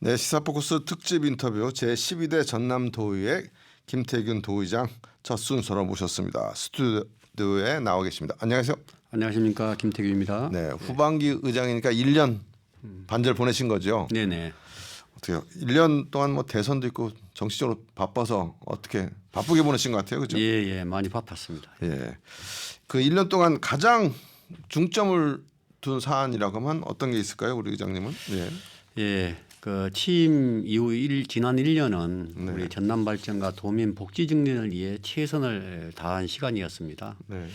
네, 시사포커스 특집 인터뷰 제12대 전남도의회 김태균 도의장 첫 순서로 모셨습니다. 스튜디오에 나와 계십니다. 안녕하세요. 안녕하십니까, 김태균입니다. 네, 후반기 의장이니까 1년 반절 보내신 거죠? 네네. 어떻게요? 1년 동안 뭐 대선도 있고 정치적으로 바빠서 어떻게 바쁘게 보내신 것 같아요, 그렇죠? 예, 많이 바빴습니다. 예, 그 1년 동안 가장 중점을 둔 사안이라고 하면 어떤 게 있을까요, 우리 의장님은? 예. 예, 그 취임 이후 지난 1년은 우리 전남 발전과 도민 복지 증진을 위해 최선을 다한 시간이었습니다. 네.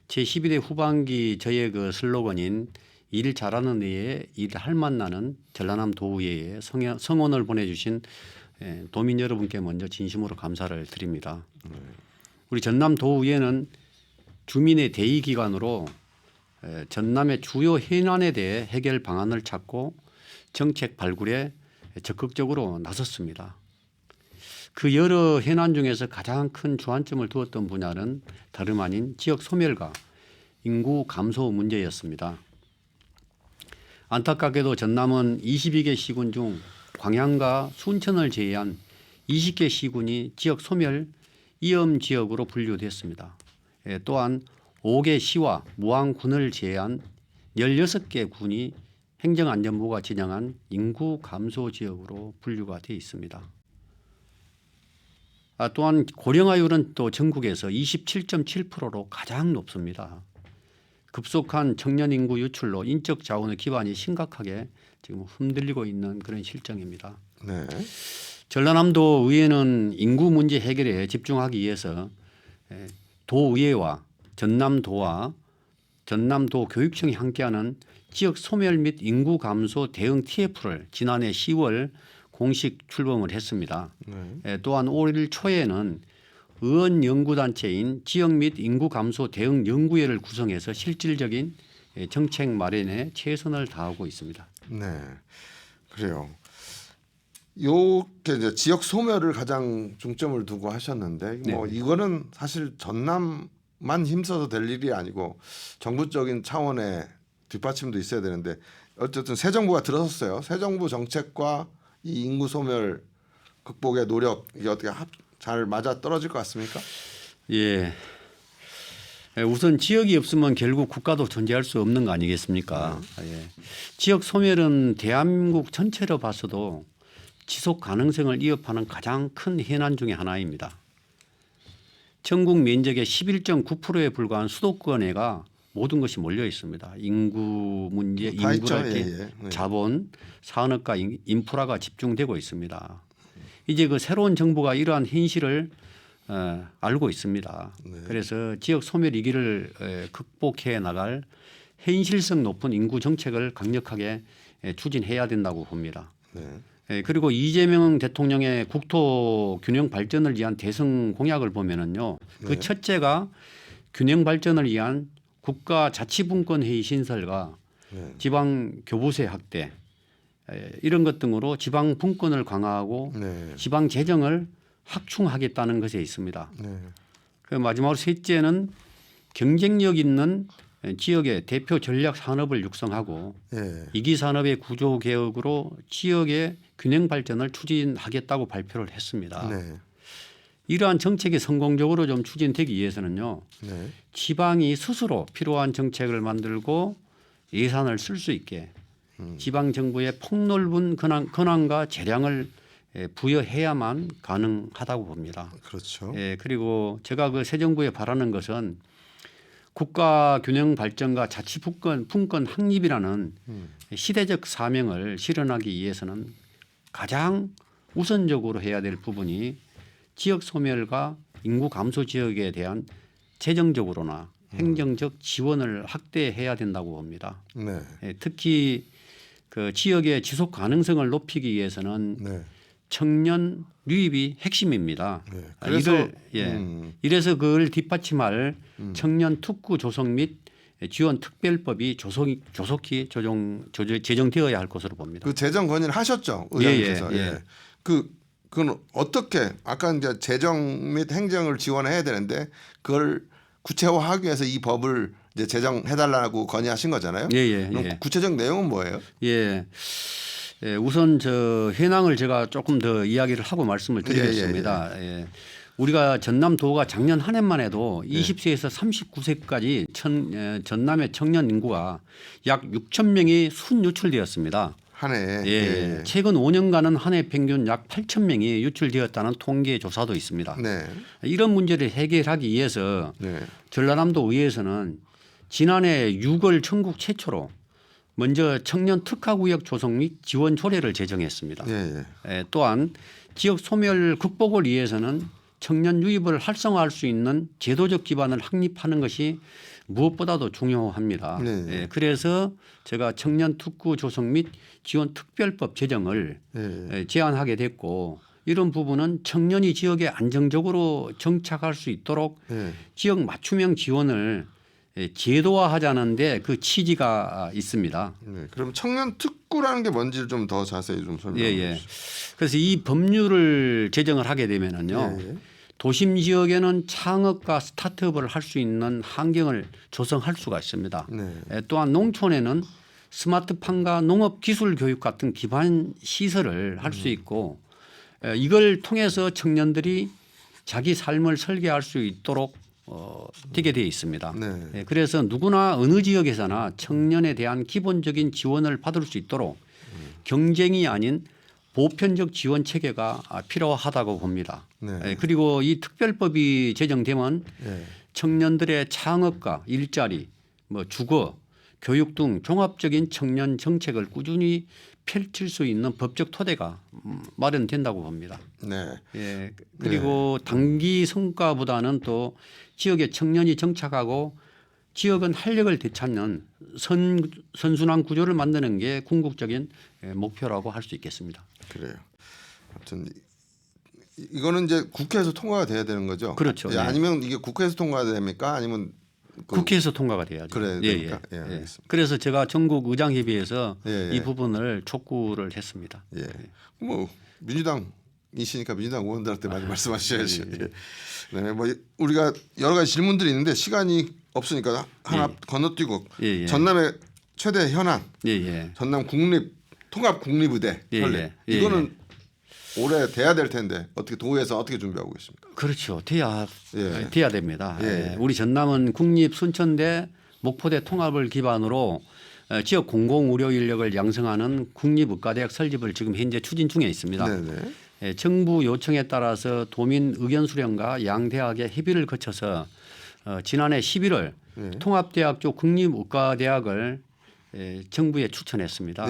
제12대 후반기 저의 그 슬로건인 일 잘하는 의회 일할 만나는 전라남 도의회에 성원을 보내주신 도민 여러분께 먼저 진심으로 감사를 드립니다. 우리 전남 도의회는 주민의 대의 기관으로 전남의 주요 현안에 대해 해결 방안을 찾고 정책 발굴에 적극적으로 나섰습니다. 그 여러 현안 중에서 가장 큰 주안점을 두었던 분야는 다름 아닌 지역 소멸과 인구 감소 문제였습니다. 안타깝게도 전남은 22개 시군 중 광양과 순천을 제외한 20개 시군이 지역 소멸 위험 지역으로 분류됐습니다. 또한 5개 시와 무안군을 제외한 16개 군이 행정안전부가 지정한 인구 감소 지역으로 분류가 되어 있습니다. 또한 고령화율은 또 전국에서 27.7%로 가장 높습니다. 급속한 청년 인구 유출로 인적 자원의 기반이 심각하게 지금 흔들리고 있는 그런 실정입니다. 네. 전라남도 의회는 인구 문제 해결에 집중하기 위해서 도의회와 전남도와 전남도 교육청이 함께하는 지역 소멸 및 인구 감소 대응 TF를 지난해 10월 공식 출범을 했습니다. 또한 올 초에는 의원 연구단체인 지역 및 인구 감소 대응 연구회를 구성해서 실질적인 정책 마련에 최선을 다하고 있습니다. 네, 그래요. 요게 이제 지역 소멸을 가장 중점을 두고 하셨는데 뭐 이거는 사실 전남만 힘써서 될 일이 아니고 정부적인 차원의 뒷받침도 있어야 되는데 어쨌든 새 정부가 들어섰어요. 새 정부 정책과 이 인구 소멸 극복의 노력 이게 어떻게 잘 맞아 떨어질 것 같습니까? 예. 우선 지역이 없으면 결국 국가도 존재할 수 없는 거 아니겠습니까? 예. 지역 소멸은 대한민국 전체로 봐서도 지속 가능성을 위협하는 가장 큰 현안 중에 하나입니다. 전국 면적의 11.9%에 불과한 수도권에가 모든 것이 몰려 있습니다. 인구 문제, 인구랄지 자본, 산업과 인프라가 집중되고 있습니다. 이제 그 새로운 정부가 이러한 현실을 알고 있습니다. 그래서 지역 소멸 위기를 극복해 나갈 현실성 높은 인구 정책을 강력하게 추진해야 된다고 봅니다. 그리고 이재명 대통령의 국토 균형 발전을 위한 대선 공약을 보면은요, 그 첫째가 균형 발전을 위한 국가 자치분권 회의 신설과 지방 교부세 확대 이런 것 등으로 지방 분권을 강화하고 지방 재정을 확충하겠다는 것에 있습니다. 그 마지막으로 셋째는 경쟁력 있는 지역의 대표 전략 산업을 육성하고 이기 산업의 구조 개혁으로 지역의 균형 발전을 추진하겠다고 발표를 했습니다. 이러한 정책이 성공적으로 좀 추진되기 위해서는요. 지방이 스스로 필요한 정책을 만들고 예산을 쓸 수 있게 지방 정부의 폭넓은 권한과 재량을 부여해야만 가능하다고 봅니다. 그렇죠. 그리고 제가 그 새 정부에 바라는 것은 국가 균형 발전과 자치 분권 확립이라는 시대적 사명을 실현하기 위해서는 가장 우선적으로 해야 될 부분이 지역 소멸과 인구 감소 지역에 대한 재정적으로나 행정적 지원을 확대해야 된다고 봅니다. 특히 그 지역의 지속 가능성을 높이기 위해서는 청년 유입이 핵심입니다. 그래서 이래서 그걸 뒷받침할 청년 특구 조성 및 지원 특별법이 조속히 제정되어야 할 것으로 봅니다. 그 제정 건의를 하셨죠, 의장님께서. 그건 어떻게 아까 이제 재정 및 행정을 지원해야 되는데 그걸 구체화하기 위해서 이 법을 이제 제정해달라고 건의하신 거잖아요. 그럼 구체적 내용은 뭐예요? 예, 우선 저 현황을 제가 조금 더 이야기를 하고 말씀을 드리겠습니다. 예. 우리가 전남도가 작년 한 해만 해도 20세에서 39세까지 전남의 청년 인구가 약 6천 명이 순유출되었습니다. 한 해. 예. 최근 5년간은 한 해 평균 약 8천 명이 유출되었다는 통계 조사도 있습니다. 네. 이런 문제를 해결하기 위해서 네. 전라남도 의회에서는 지난해 6월 전국 최초로 먼저 청년 특화구역 조성 및 지원 조례를 제정했습니다. 예, 예. 또한 지역 소멸 극복을 위해서는 청년 유입을 활성화할 수 있는 제도적 기반을 확립하는 것이 무엇보다도 중요합니다. 네. 예, 그래서 제가 청년 특구 조성 및 지원 특별법 제정을 제안하게 됐고 이런 부분은 청년이 지역에 안정적으로 정착할 수 있도록 지역 맞춤형 지원을 제도화하자는데 그 취지가 있습니다. 네. 그럼 청년 특구라는 게 뭔지를 좀 더 자세히 좀 설명해 주시죠. 그래서 이 법률을 제정을 하게 되면은요. 도심 지역에는 창업과 스타트업을 할 수 있는 환경을 조성할 수가 있습니다. 또한 농촌에는 스마트팜과 농업 기술 교육 같은 기반 시설을 할 수 있고 이걸 통해서 청년들이 자기 삶을 설계할 수 있도록 되게 되어 있습니다. 그래서 누구나 어느 지역에서나 청년에 대한 기본적인 지원을 받을 수 있도록 경쟁이 아닌 보편적 지원 체계가 필요하다고 봅니다. 그리고 이 특별법이 제정되면 청년들의 창업과 일자리, 뭐 주거, 교육 등 종합적인 청년 정책을 꾸준히 펼칠 수 있는 법적 토대가 마련된다고 봅니다. 예, 그리고 단기 성과보다는 또 지역의 청년이 정착하고 지역은 활력을 되찾는 선순환 구조를 만드는 게 궁극적인 목표라고 할 수 있겠습니다. 그래요. 아무튼 이거는 이제 국회에서 통과가 돼야 되는 거죠. 그렇죠. 예, 아니면 이게 국회에서 통과가 됩니까? 아니면 국회에서 통과가 돼야죠. 그래 됩니까? 예, 알겠습니다. 그래서 제가 전국 의장협의회에서 이 부분을 촉구를 했습니다. 뭐 민주당이시니까 민주당 의원들한테 많이 말씀하셔야죠. 네, 뭐 우리가 여러 가지 질문들이 있는데 시간이 없으니까 하나 건너뛰고 전남의 최대 현안, 전남 통합 국립의대 설립 이거는 올해 돼야 될 텐데 어떻게 도에서 어떻게 준비하고 계십니까? 그렇죠. 돼야 됩니다. 우리 전남은 국립 순천대 목포대 통합을 기반으로 지역 공공 의료 인력을 양성하는 국립의과대학 설립을 지금 현재 추진 중에 있습니다. 정부 요청에 따라서 도민 의견 수렴과 양 대학의 협의를 거쳐서 지난해 11월 통합대학교 국립의과대학을 정부에 추천했습니다.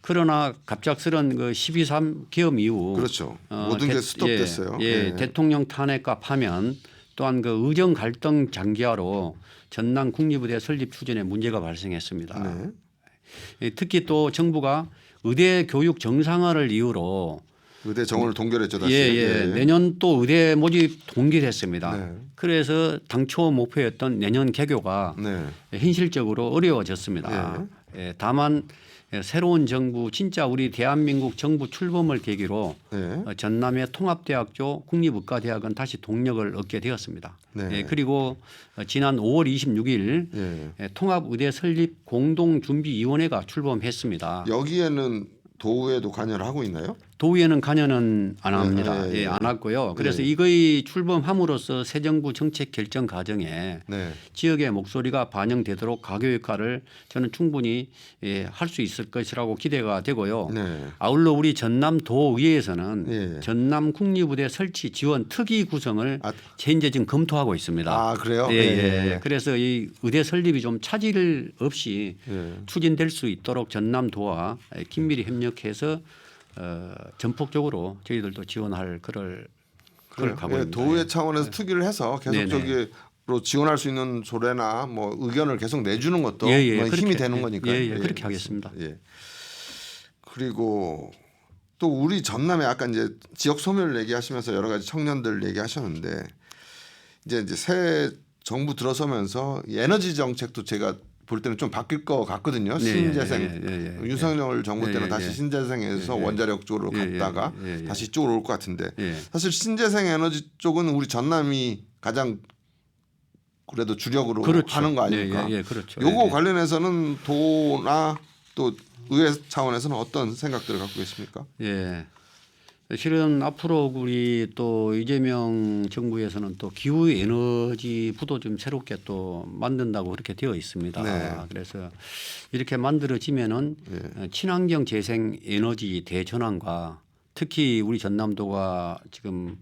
그러나 갑작스런 그 12.3 계엄 이후 그렇죠. 모든 게 스톱됐어요. 대통령 탄핵과 파면 또한 그 의정 갈등 장기화로 전남 국립의대 설립 추진에 문제가 발생했습니다. 특히 또 정부가 의대 교육 정상화를 이유로 의대 정원을 동결했죠. 다시. 내년 또 의대 모집 동결했습니다. 그래서 당초 목표였던 내년 개교가 현실적으로 어려워졌습니다. 다만 새로운 정부 진짜 우리 대한민국 정부 출범을 계기로 전남의 통합대학교 국립의과대학은 다시 동력을 얻게 되었습니다. 그리고 지난 5월 26일 통합의대 설립 공동준비위원회가 출범했습니다. 여기에는 도의회도 관여를 하고 있나요? 도의회는 관여는 안 합니다. 안 했고요. 그래서 이거의 출범함으로써 새 정부 정책 결정 과정에 지역의 목소리가 반영되도록 가교 역할을 저는 충분히 할 수 있을 것이라고 기대가 되고요. 아울러 우리 전남도의회에서는 전남 국립의대 설치 지원 특위 구성을 현재 지금 검토하고 있습니다. 아 그래요? 그래서 이 의대 설립이 좀 차질 없이 추진될 수 있도록 전남도와 긴밀히 협력해서 전폭적으로 저희들도 지원할 그럴 각오입니다. 도의회 차원에서 특위를 해서 계속적으로 지원할 수 있는 조례나 뭐 의견을 계속 내주는 것도 뭐 힘이 되는 거니까요. 그렇게 하겠습니다. 그리고 또 우리 전남에 아까 이제 지역 소멸을 얘기하시면서 여러 가지 청년들 얘기하셨는데 이제 새 정부 들어서면서 에너지 정책도 제가 볼 때는 좀 바뀔 것 같거든요. 신재생 윤석열 정부 때는 다시 신재생에서 원자력 쪽으로 갔다가 다시 이쪽으로 올 것 같은데 사실 신재생 에너지 쪽은 우리 전남이 가장 그래도 주력으로 하는 거 아닙니까? 그렇죠. 요거 관련해서는 도나 또 의회 차원에서는 어떤 생각들을 갖고 계십니까? 예. 실은 앞으로 우리 또 이재명 정부에서는 또 기후 에너지 부도 좀 새롭게 또 만든다고 그렇게 되어 있습니다. 네. 그래서 이렇게 만들어지면은 친환경 재생 에너지 대전환과 특히 우리 전남도가 지금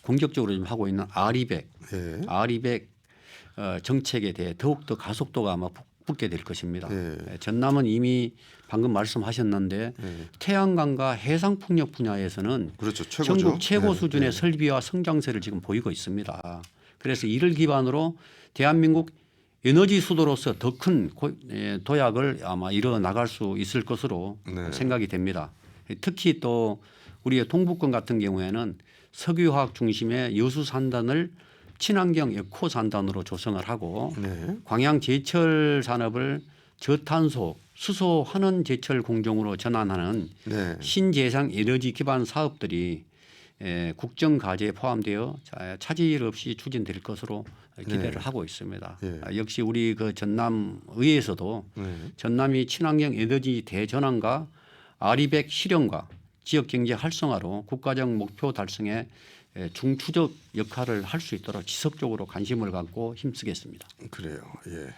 공격적으로 좀 하고 있는 R200, 예. R200 정책에 대해 더욱더 가속도가 아마 붙게 될 것입니다. 예. 전남은 이미 방금 말씀하셨는데 태양광과 해상 풍력 분야에서는 그렇죠. 최고죠. 전국 최고 네. 수준의 네. 설비와 성장세를 지금 보이고 있습니다. 그래서 이를 기반으로 대한민국 에너지 수도로서 더 큰 도약을 아마 이뤄 나갈 수 있을 것으로 네. 생각이 됩니다. 특히 또 우리의 동북권 같은 경우에는 석유화학 중심의 여수 산단을 친환경 에코 산단으로 조성을 하고 네. 광양 제철 산업을 저탄소 수소 환원 제철 공정으로 전환하는 네. 신재생 에너지 기반 사업들이 국정 과제에 포함되어 차질 없이 추진될 것으로 기대를 하고 있습니다. 역시 우리 그 전남 의회에서도 전남이 친환경 에너지 대전환과 R200 실현과 지역 경제 활성화로 국가적 목표 달성에 중추적 역할을 할 수 있도록 지속적으로 관심을 갖고 힘쓰겠습니다. 그래요. 예.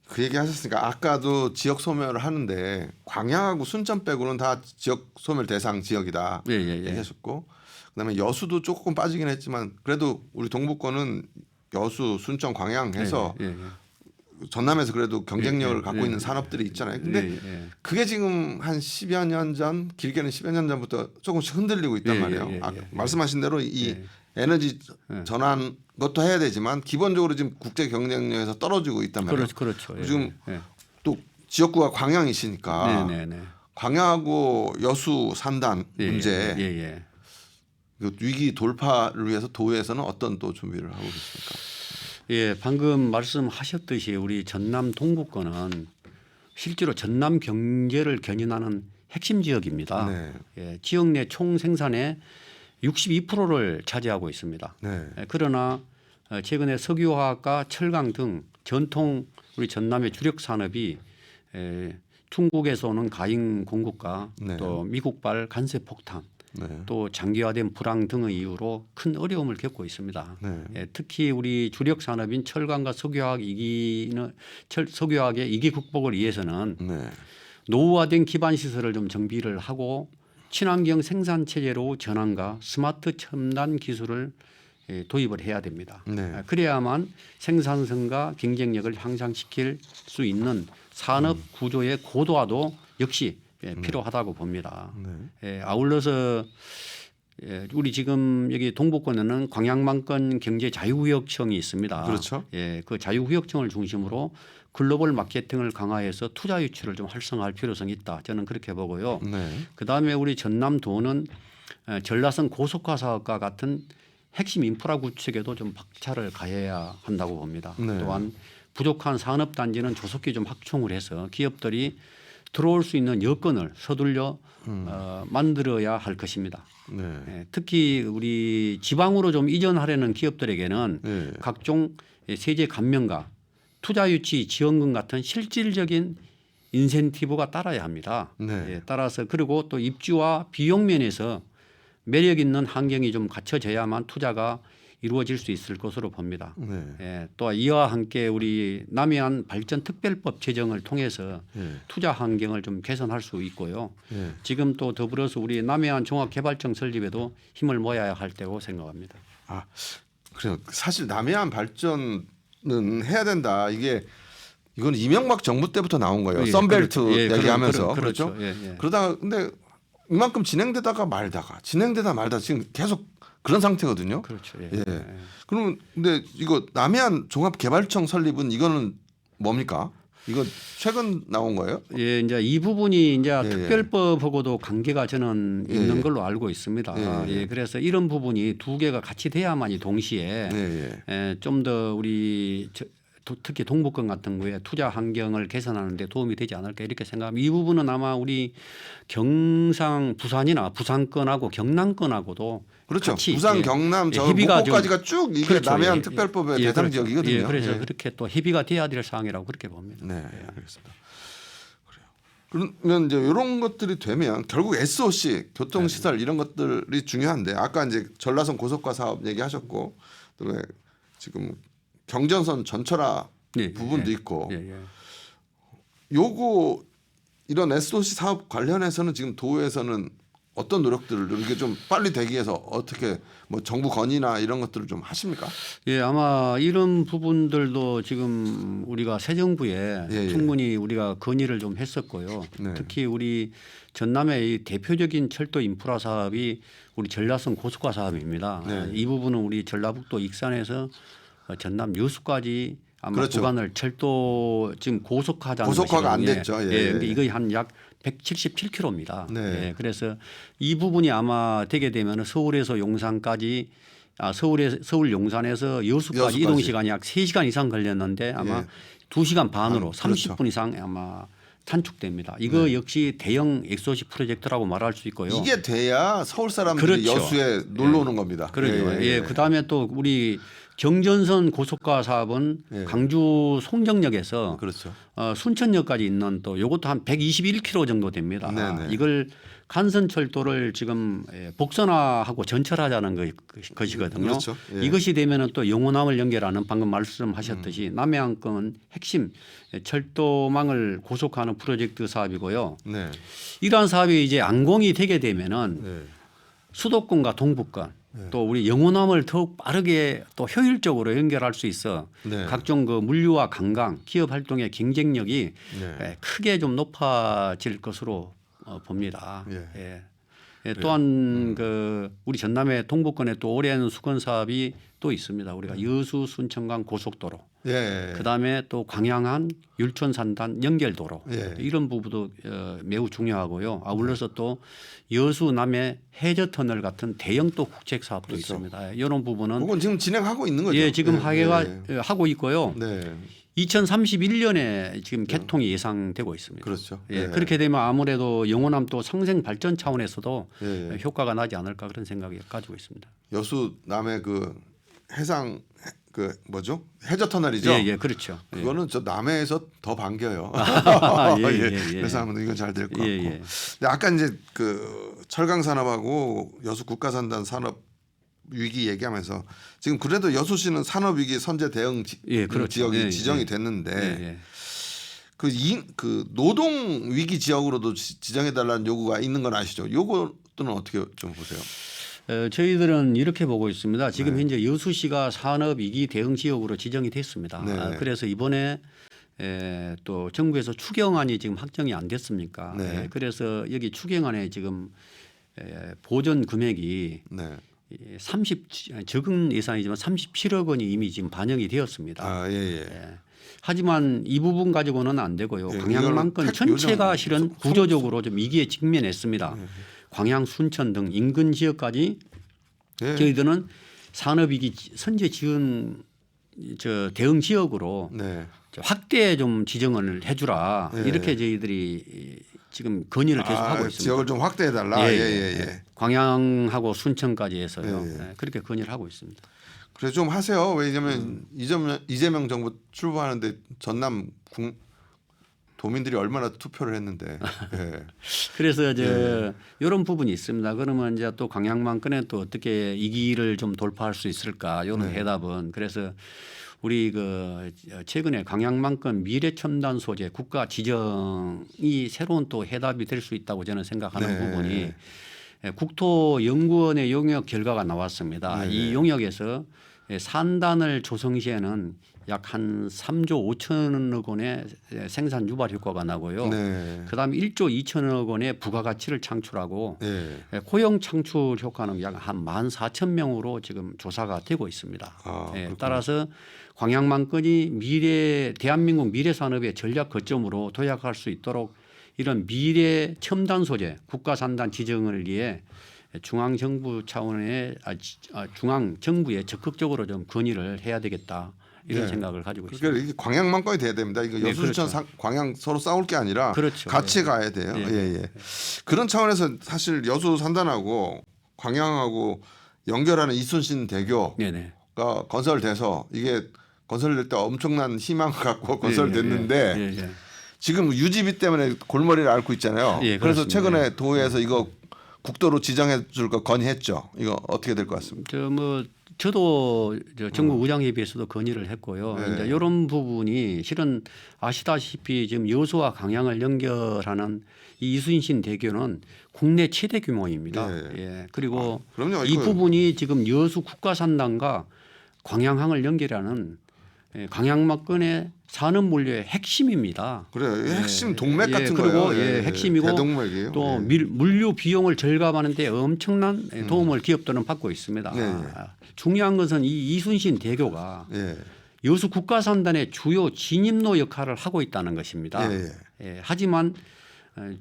그 얘기 하셨으니까 아까도 지역 소멸을 하는데 광양하고 순천 빼고는 다 지역 소멸 대상 지역이다 얘기하셨고 그다음에 여수도 조금 빠지긴 했지만 그래도 우리 동북권은 여수, 순천, 광양 해서 전남에서 그래도 경쟁력을 갖고 있는 산업들이 있잖아요. 근데 그게 지금 한 10여 년 전, 길게는 10여 년 전부터 조금씩 흔들리고 있단 말이에요. 말씀하신 대로 이 에너지 전환 것도 해야 되지만 기본적으로 지금 국제 경쟁력에서 떨어지고 있단 말이에요. 그렇죠. 지금 또 지역구가 광양이시니까 광양하고 여수 산단 문제 위기 돌파를 위해서 도에서는 어떤 또 준비를 하고 계십니까? 예, 방금 말씀하셨듯이 우리 전남 동북권은 실제로 전남 경제를 견인하는 핵심 지역입니다. 지역 내 총 생산의 62%를 차지하고 있습니다. 그러나 최근에 석유화학과 철강 등 전통 우리 전남의 주력 산업이 중국에서 오는 가인 공급과 또 미국발 간세 폭탄 또 장기화된 불황 등의 이유로 큰 어려움을 겪고 있습니다. 특히 우리 주력 산업인 철강과 석유화학의 이기 극복을 위해서는 노후화된 기반 시설을 좀 정비를 하고 친환경 생산 체제로 전환과 스마트 첨단 기술을 도입을 해야 됩니다. 그래야만 생산성과 경쟁력을 향상시킬 수 있는 산업 구조의 고도화도 역시 필요하다고 봅니다. 아울러서 우리 지금 여기 동북권에는 광양만권 경제 자유구역청이 있습니다. 그렇죠. 그 자유구역청을 중심으로 글로벌 마케팅을 강화해서 투자 유치를 좀 활성화할 필요성이 있다. 저는 그렇게 보고요. 그다음에 우리 전남도는 전라선 고속화 사업과 같은 핵심 인프라 구축에도 좀 박차를 가해야 한다고 봅니다. 또한 부족한 산업단지는 조속히 좀 확충을 해서 기업들이 들어올 수 있는 여건을 서둘러 만들어야 할 것입니다. 특히 우리 지방으로 좀 이전하려는 기업들에게는 각종 세제 감면과 투자 유치 지원금 같은 실질적인 인센티브가 따라야 합니다. 따라서 그리고 또 입지와 비용 면에서 매력 있는 환경이 좀 갖춰져야만 투자가 이루어질 수 있을 것으로 봅니다. 또 이와 함께 우리 남해안 발전 특별법 제정을 통해서 투자 환경을 좀 개선할 수 있고요. 지금 또 더불어서 우리 남해안 종합개발청 설립에도 힘을 모아야 할 때고 생각합니다. 아, 그래요. 사실 남해안 발전은 해야 된다. 이건 이명박 정부 때부터 나온 거예요. 썬벨트 얘기하면서 그렇죠. 그러다가 근데 이만큼 진행되다가 말다가 지금 계속 그런 상태거든요. 그렇죠. 그러면 근데 이거 남해안 종합개발청 설립은 이거는 뭡니까? 이거 최근 나온 거예요? 이제 이 부분이 이제 특별법하고도 관계가 저는 있는 걸로 알고 있습니다. 그래서 이런 부분이 두 개가 같이 돼야만이 동시에 좀 더 우리 특히 동북권 같은 거에 투자 환경을 개선하는 데 도움이 되지 않을까 이렇게 생각합니다. 이 부분은 아마 우리 경상 부산이나 부산권하고 경남권하고도 그렇죠. 같이 부산, 경남, 저 목포까지가 쭉 이게 그렇죠. 남해안 특별법의 대상 지역이거든요. 그래서 그렇게 또 협의가 돼야 될 사항이라고 그렇게 봅니다. 네, 알겠습니다. 그래요. 그러면 이제 이런 것들이 되면 결국 SOC 교통시설 이런 것들이 중요한데 아까 이제 전라선 고속화 사업 얘기하셨고 그다음에 지금 경전선 전철화 부분도 있고 요거 이런 SOC 사업 관련해서는 지금 도에서는 어떤 노력들을 이게 좀 빨리 되기 위해서 어떻게 뭐 정부 건의나 이런 것들을 좀 하십니까? 예, 아마 이런 부분들도 지금 우리가 새 정부에 충분히 우리가 건의를 좀 했었고요. 네. 특히 우리 전남의 이 대표적인 철도 인프라 사업이 우리 전라선 고속화 사업입니다. 네. 이 부분은 우리 전라북도 익산에서 전남 여수까지 아마 그렇죠. 구간을 철도 지금 고속화하자는 고속화가 안 것이거든요. 됐죠. 예, 근데 이거 한 약 177km입니다. 네. 예, 그래서 이 부분이 아마 되게 되면 서울에서 용산까지 서울 용산에서 여수까지 이동 시간이 약 3시간 이상 걸렸는데 아마 2시간 반으로 30분 이상 아마 단축됩니다. 이거 역시 대형 엑소시 프로젝트라고 말할 수 있고요. 이게 돼야 서울 사람들이 그렇죠. 여수에 놀러 오는 겁니다. 그러죠. 예, 그다음에 또 우리 경전선 고속화 사업은 광주 송정역에서 그렇죠. 순천역까지 있는 또 이것도 한 121km 정도 됩니다. 네네. 이걸 간선철도를 지금 복선화하고 전철하자는 것이거든요. 그렇죠. 예. 이것이 되면은 또 영호남을 연결하는 방금 말씀하셨듯이 남해안권 핵심 철도망을 고속화하는 프로젝트 사업이고요. 네. 이러한 사업이 이제 안공이 되게 되면은 수도권과 동북권 또 우리 영호남을 더욱 빠르게 또 효율적으로 연결할 수 있어 각종 그 물류와 관광 기업 활동의 경쟁력이 크게 좀 높아질 것으로 봅니다. 또한 그 우리 전남의 동북권에 또 오랜 수건 사업이 또 있습니다. 우리가 여수 순천간 고속도로, 그다음에 또 광양한 율촌 산단 연결도로 이런 부분도 매우 중요하고요. 아울러서 또 여수 남해 해저 터널 같은 대형 또 국책 사업도 있습니다. 이런 부분은 그건 지금 진행하고 있는 거죠. 예, 지금 하고 있고요. 네. 2031년에 지금 개통이 예상되고 있습니다. 그렇죠. 예, 그렇게 되면 아무래도 영호남 또 상생 발전 차원에서도 효과가 나지 않을까 그런 생각을 가지고 있습니다. 여수 남해 그 해상 그 뭐죠? 해저 터널이죠. 예, 그렇죠. 그거는 저 남해에서 더 반겨요. 그래서 하면 이건 잘 될 것 같고. 근데 아까 이제 그 철강 산업하고 여수 국가산단 산업 위기 얘기하면서 지금 그래도 여수시는 산업위기 선제 대응 그렇죠. 지역이 지정이 됐는데 그 노동 위기 지역으로도 지정해 달라는 요구가 있는 건 아시죠? 요거는 어떻게 좀 보세요? 저희들은 이렇게 보고 있습니다. 지금 현재 여수시가 산업위기 대응 지역으로 지정이 됐습니다. 그래서 이번에 또 정부에서 추경안이 지금 확정이 안 됐습니까? 그래서 여기 추경안에 지금 보전 금액이 30 적은 예산이지만 37억 원이 이미 지금 반영이 되었습니다. 하지만 이 부분 가지고는 안 되고요. 광양만권 전체가 실은 구조적으로 좀 위기에 직면했습니다. 광양, 순천 등 인근 지역까지 저희들은 산업위기 선제 지원 대응 지역으로 확대 좀 지정을 해주라 이렇게 저희들이 지금 건의를 계속하고 있습니다. 지역을 좀 확대해 달라. 광양하고 순천까지 해서요. 그렇게 건의를 하고 있습니다. 그래 좀 하세요. 왜냐하면 이재명 정부 출범하는데 전남 도민들이 얼마나 투표를 했는데. 그래서 이런 부분이 있습니다. 그러면 이제 또 광양만권에 또 어떻게 이 길을 좀 돌파할 수 있을까? 이런 해답은 그래서 우리 그 최근에 광양만권 미래첨단 소재 국가 지정이 새로운 또 해답이 될 수 있다고 저는 생각하는 부분이 국토연구원의 용역 결과가 나왔습니다. 이 용역에서 산단을 조성 시에는 약 한 3조 5천억 원의 생산 유발 효과가 나고요. 그다음에 1조 2천억 원의 부가가치를 창출하고 고용 창출 효과는 약 한 14,000명으로 지금 조사가 되고 있습니다. 따라서 광양만권이 대한민국 미래 산업의 전략 거점으로 도약할 수 있도록 이런 미래 첨단 소재 국가 산단 지정을 위해 중앙 정부 차원의 중앙 정부에 적극적으로 좀 건의를 해야 되겠다. 이런 생각을 가지고 있습니다. 그러니까 이게 광양만권이 돼야 됩니다. 이거 여수, 순천, 광양 서로 싸울 게 아니라 같이 가야 돼요. 그런 차원에서 사실 여수 산단하고 광양하고 연결하는 이순신 대교가 건설돼서 이게 건설될 때 엄청난 희망을 갖고 건설됐는데 지금 유지비 때문에 골머리를 앓고 있잖아요. 예, 그래서 그렇습니다. 최근에 도에서 이거 국도로 지정해 줄 거 건의했죠. 이거 어떻게 될 것 같습니까? 저도 전국 의장협의회에서도 건의를 했고요. 네. 이제 이런 부분이 실은 아시다시피 지금 여수와 강양을 연결하는 이 이순신 대교는 국내 최대 규모입니다. 네. 예. 그리고 그럼요. 이 이거 부분이 지금 여수 국가산단과 광양항을 연결하는 광양막근의 산업 물류의 핵심입니다. 그래요. 예. 핵심 동맥 예, 같은 그리고 거예요. 예, 핵심이고 대동맥이에요. 또 예. 물류 비용을 절감하는 데 엄청난 도움을 기업들은 받고 있습니다. 네. 중요한 것은 이 이순신 대교가 예. 여수 국가산단의 주요 진입로 역할을 하고 있다는 것입니다. 예, 예, 하지만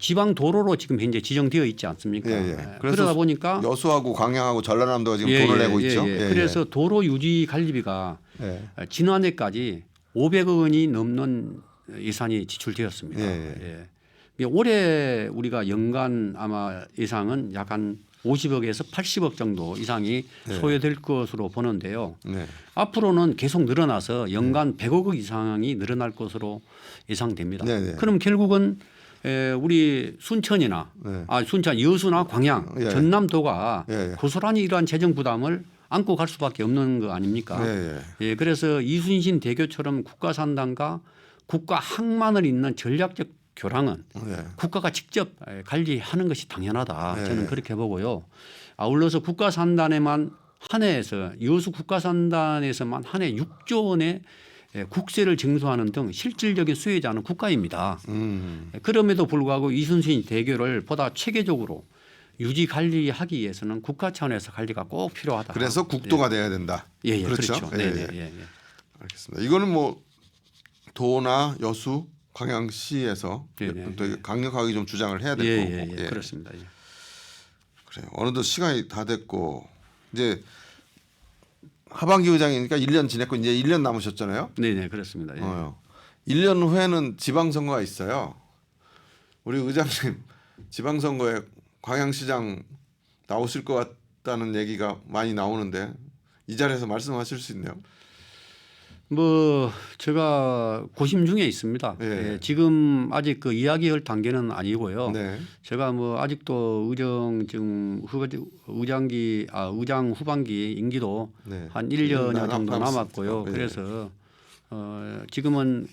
지방 도로로 지금 현재 지정되어 있지 않습니까? 예, 예. 그래서 그러다 보니까 여수하고 광양하고 전라남도가 지금 예, 돈을 예, 내고 예, 있죠. 예. 그래서 도로 유지 관리비가 예. 지난해까지 500억 원이 넘는 예산이 지출되었습니다. 예, 예. 올해 우리가 연간 아마 예상은 약 한 50억에서 80억 정도 이상이 소요될 것으로 보는데요. 네. 앞으로는 계속 늘어나서 연간 100억 원 이상이 늘어날 것으로 예상됩니다. 네, 네. 그럼 결국은 우리 순천이나 네. 순천 여수나 광양, 예. 전남도가 예, 예. 고스란히 이러한 재정 부담을 안고 갈 수밖에 없는 거 아닙니까? 예, 예, 그래서 이순신 대교처럼 국가산단과 국가항만을 잇는 전략적 교량은 예. 국가가 직접 관리하는 것이 당연하다. 네. 저는 그렇게 보고요. 아울러서 국가산단에만 한 해에서 여수 국가산단에서만 한 해 6조 원의 국세를 징수하는 등 실질적인 수혜자는 국가입니다. 그럼에도 불구하고 이순신 대교를 보다 체계적으로 유지 관리하기 위해서는 국가 차원에서 관리가 꼭 필요하다. 그래서 국도가 돼야 된다. 예, 예, 그렇죠. 그렇죠. 예, 네, 예. 네, 예, 예. 알겠습니다. 이거는 뭐 도나 여수, 광양시에서 네, 네, 되게 강력하게 좀 주장을 해야 될 예, 거고. 예, 예, 예. 그렇습니다. 예. 그래요. 어느덧 시간이 다 됐고 이제 하반기 의장이니까 1년 지냈고 이제 1년 남으셨잖아요. 네, 네, 그렇습니다. 예. 1년 후에는 지방선거가 있어요. 우리 의장님 지방선거에 광양시장 나오실 것 같다는 얘기가 많이 나오는데 이 자리에서 말씀하실 수 있나요? 뭐 제가 고심 중에 있습니다. 예. 예, 지금 아직 그 이야기할 단계는 아니고요. 네. 제가 뭐 아직도 의장 후반기 임기도 네. 한 1년 정도 남았습니다. 남았고요. 예. 그래서 지금은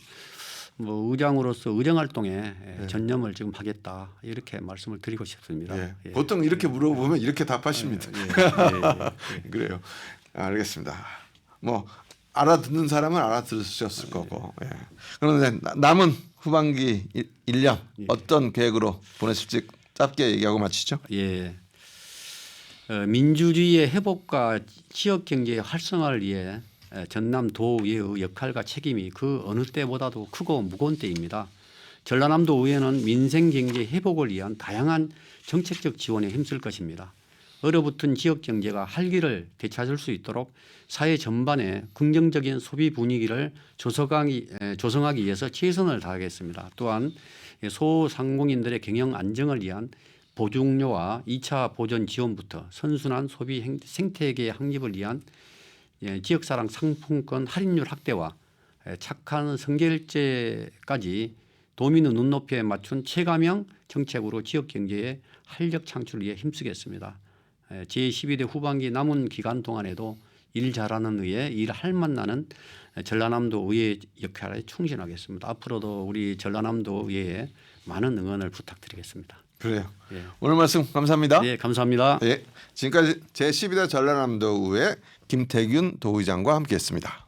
뭐 의장으로서 의정 활동에 전념을 지금 하겠다 이렇게 말씀을 드리고 싶습니다. 예. 예. 보통 이렇게 물어보면 이렇게 답하십니다. 예. 그래요. 알겠습니다. 뭐 알아듣는 사람은 알아들으셨을 거고. 예. 그런데 남은 후반기 1년 어떤 계획으로 보내실지 짧게 얘기하고 마치죠. 예. 민주주의의 회복과 지역 경제의 활성화를 위해 전남도의회의 역할과 책임이 그 어느 때보다도 크고 무거운 때입니다. 전라남도 의회는 민생 경제 회복을 위한 다양한 정책적 지원에 힘쓸 것입니다. 얼어붙은 지역 경제가 활기를 되찾을 수 있도록 사회 전반에 긍정적인 소비 분위기를 조성하기 위해서 최선을 다하겠습니다. 또한 소상공인들의 경영 안정을 위한 보증료와 2차 보전 지원부터 선순환 소비 생태계의 확립을 위한 지역사랑 상품권 할인율 확대와 착한 선결제까지 도민의 눈높이에 맞춘 체감형 정책으로 지역 경제의 활력 창출을 위해 힘쓰겠습니다. 제12대 후반기 남은 기간 동안에도 일 잘하는 의회, 일할 만나는 전라남도 의회 역할에 충실하겠습니다. 앞으로도 우리 전라남도 의회에 많은 응원을 부탁드리겠습니다. 그래요. 예. 오늘 말씀 감사합니다. 네, 감사합니다. 예. 지금까지 제12대 전라남도 의회 김태균 도의장과 함께했습니다.